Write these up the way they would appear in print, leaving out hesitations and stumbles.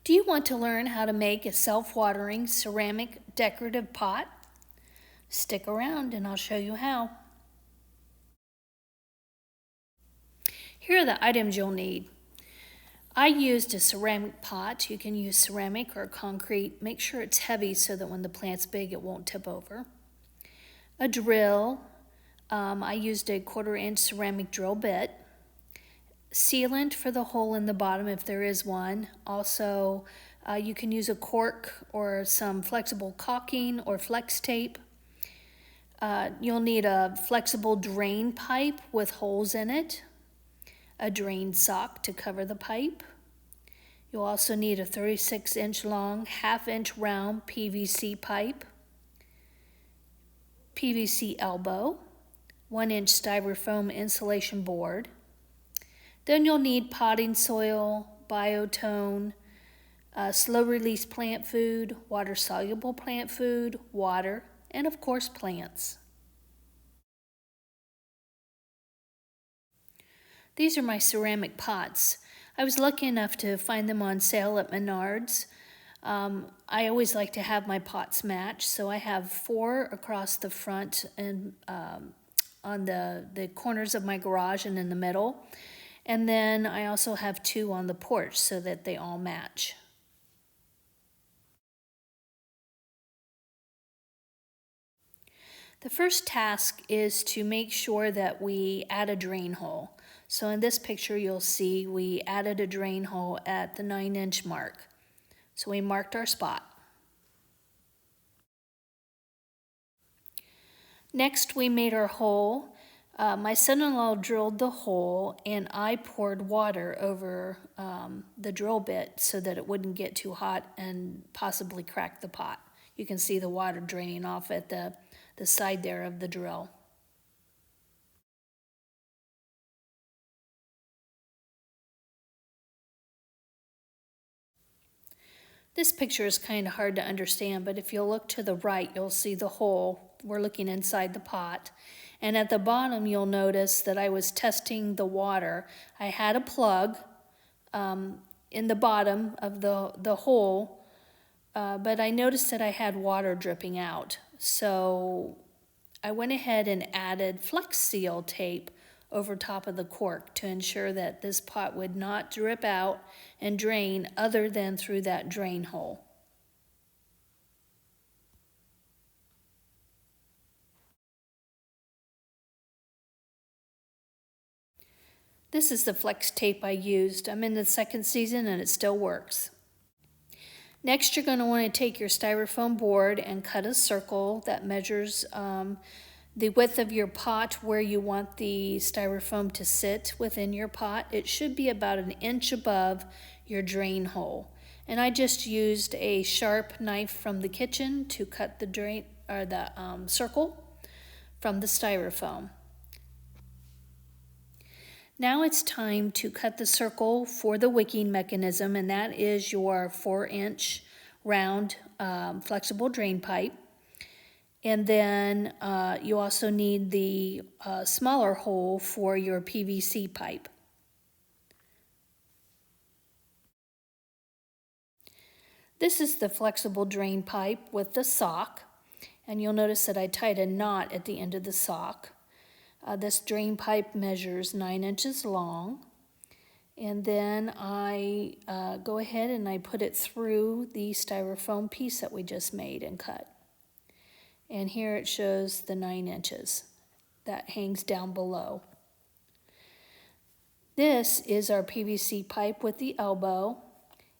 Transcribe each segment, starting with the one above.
Do you want to learn how to make a self-watering ceramic decorative pot? Stick around and I'll show you how. Here are the items you'll need. I used a ceramic pot. You can use ceramic or concrete. Make sure it's heavy so that when the plant's big it won't tip over. A drill. I used a 1/4-inch ceramic drill bit. Sealant for the hole in the bottom if there is one. Also, you can use a cork or some flexible caulking or flex tape. You'll need a flexible drain pipe with holes in it, a drain sock to cover the pipe. You'll also need a 36-inch long, 1/2-inch round PVC pipe, PVC elbow, 1-inch styrofoam insulation board. Then you'll need potting soil, biotone, slow-release plant food, water-soluble plant food, water, and of course plants. These are my ceramic pots. I was lucky enough to find them on sale at Menards. I always like to have my pots match, so I have 4 across the front and on the corners of my garage and in the middle. And then I also have 2 on the porch so that they all match. The first task is to make sure that we add a drain hole. So in this picture you'll see we added a drain hole at the 9-inch mark. So we marked our spot. Next we made our hole. My son-in-law drilled the hole and I poured water over the drill bit so that it wouldn't get too hot and possibly crack the pot. You can see the water draining off at the side there of the drill. This picture is kind of hard to understand, but if you'll look to the right, you'll see the hole. We're looking inside the pot. And at the bottom, you'll notice that I was testing the water. I had a plug in the bottom of the hole, but I noticed that I had water dripping out. So I went ahead and added Flex Seal tape over top of the cork to ensure that this pot would not drip out and drain other than through that drain hole. This is the flex tape I used. I'm in the 2nd season and it still works. Next, you're going to want to take your styrofoam board and cut a circle that measures the width of your pot where you want the styrofoam to sit within your pot. It should be about 1 inch above your drain hole. And I just used a sharp knife from the kitchen to cut the drain or the circle from the styrofoam. Now it's time to cut the circle for the wicking mechanism, and that is your 4-inch round flexible drain pipe. And then you also need the smaller hole for your PVC pipe. This is the flexible drain pipe with the sock, and you'll notice that I tied a knot at the end of the sock. This drain pipe measures 9 inches long, and then I go ahead and I put it through the styrofoam piece that we just made and cut. And here it shows the 9 inches that hangs down below. This is our PVC pipe with the elbow,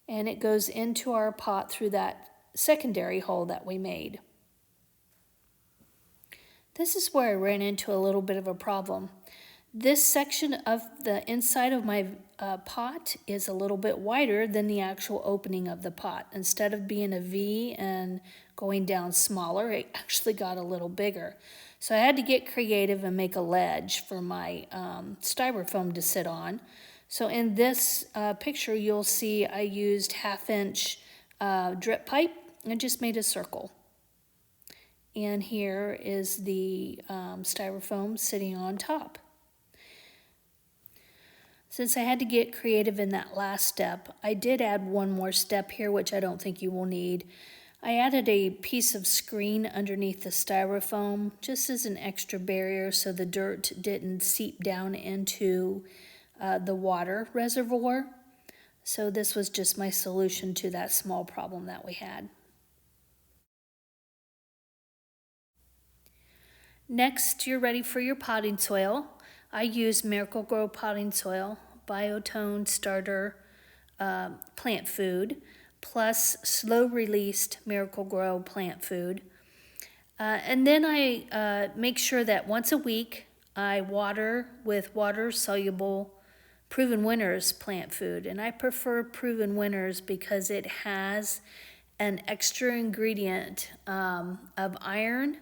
and it goes into our pot through that secondary hole that we made. This is where I ran into a little bit of a problem. This section of the inside of my pot is a little bit wider than the actual opening of the pot. Instead of being a V and going down smaller, it actually got a little bigger. So I had to get creative and make a ledge for my styrofoam to sit on. So in this picture, you'll see I used 1/2-inch drip pipe and just made a circle. And here is the styrofoam sitting on top. Since I had to get creative in that last step, I did add one more step here, which I don't think you will need. I added a piece of screen underneath the styrofoam, just as an extra barrier so the dirt didn't seep down into the water reservoir. So this was just my solution to that small problem that we had. Next, you're ready for your potting soil. I use Miracle-Gro potting soil, Biotone starter plant food, plus slow-released Miracle-Gro plant food. And then I make sure that once a week I water with water-soluble Proven Winners plant food. And I prefer Proven Winners because it has an extra ingredient of iron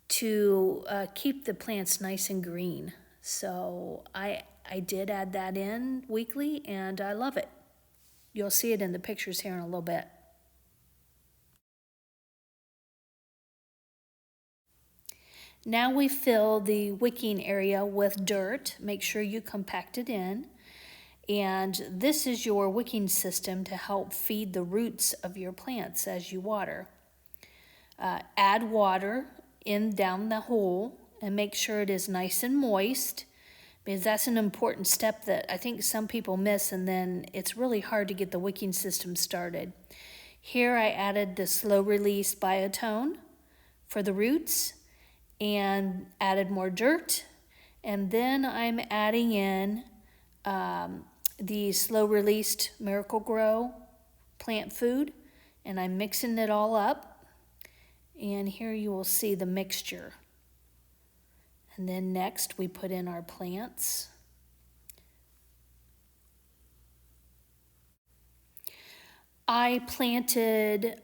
to keep the plants nice and green. So I did add that in weekly, and I love it. You'll see it in the pictures here in a little bit. Now we fill the wicking area with dirt. Make sure you compact it in. And this is your wicking system to help feed the roots of your plants as you water. Add water in down the hole and make sure it is nice and moist, because that's an important step that I think some people miss, and then it's really hard to get the wicking system started. Here I added the slow release Biotone for the roots and added more dirt, and then I'm adding in the slow released Miracle-Gro plant food, and I'm mixing it all up. And here you will see the mixture. And then next we put in our plants. I planted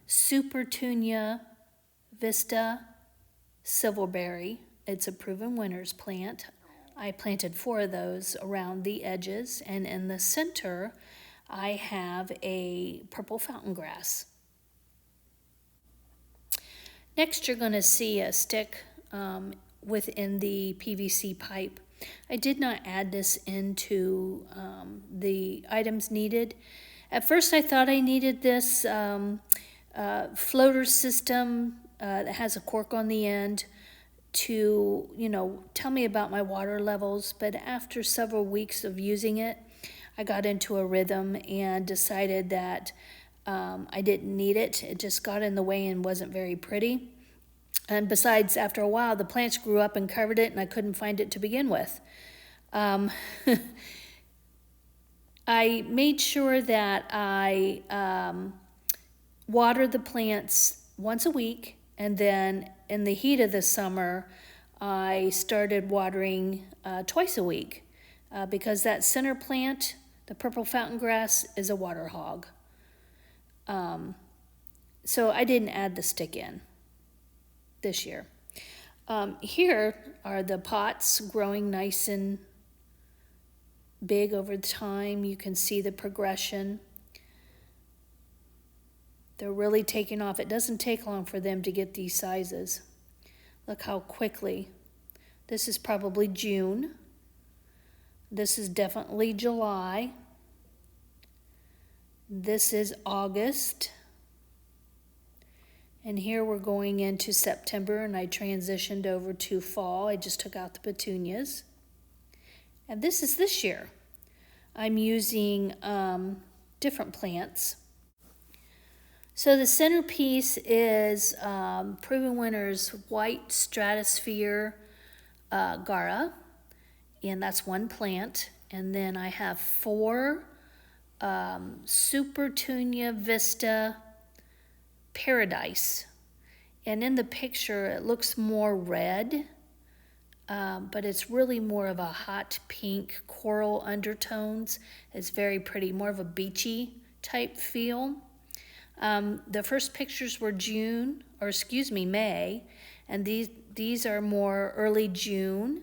Supertunia Vista Silverberry. It's a Proven Winners plant. I planted 4 of those around the edges, and in the center I have a purple fountain grass. Next, you're going to see a stick within the PVC pipe. I did not add this into the items needed. At first, I thought I needed this floater system that has a cork on the end to, tell me about my water levels. But after several weeks of using it, I got into a rhythm and decided that I didn't need it. It just got in the way and wasn't very pretty. And besides, after a while, the plants grew up and covered it, and I couldn't find it to begin with. I made sure that I watered the plants once a week, and then in the heat of the summer, I started watering twice a week because that center plant, the purple fountain grass, is a water hog. So I didn't add the stick in this year. Here are the pots growing nice and big over time. You can see the progression. They're really taking off. It doesn't take long for them to get these sizes. Look how quickly. This is probably June. This is definitely July. This is August. And here we're going into September, and I transitioned over to fall. I just took out the petunias. And this is this year. I'm using different plants. So the centerpiece is Proven Winners White Stratosphere Gara, and that's one plant. And then I have 4 Supertunia Vista Paradise. And in the picture, it looks more red, but it's really more of a hot pink coral undertones. It's very pretty, more of a beachy type feel. The first pictures were May, and these are more early June.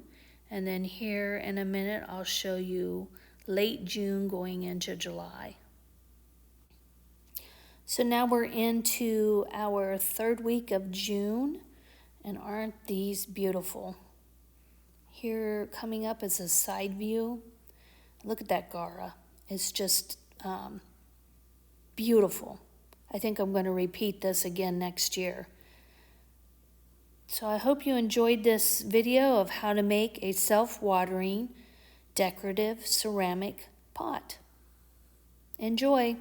And then here in a minute, I'll show you late June going into July. So now we're into our 3rd week of June, and aren't these beautiful? Here coming up is a side view. Look at that Gara. It's just beautiful. I think I'm going to repeat this again next year. So I hope you enjoyed this video of how to make a self-watering decorative ceramic pot. Enjoy!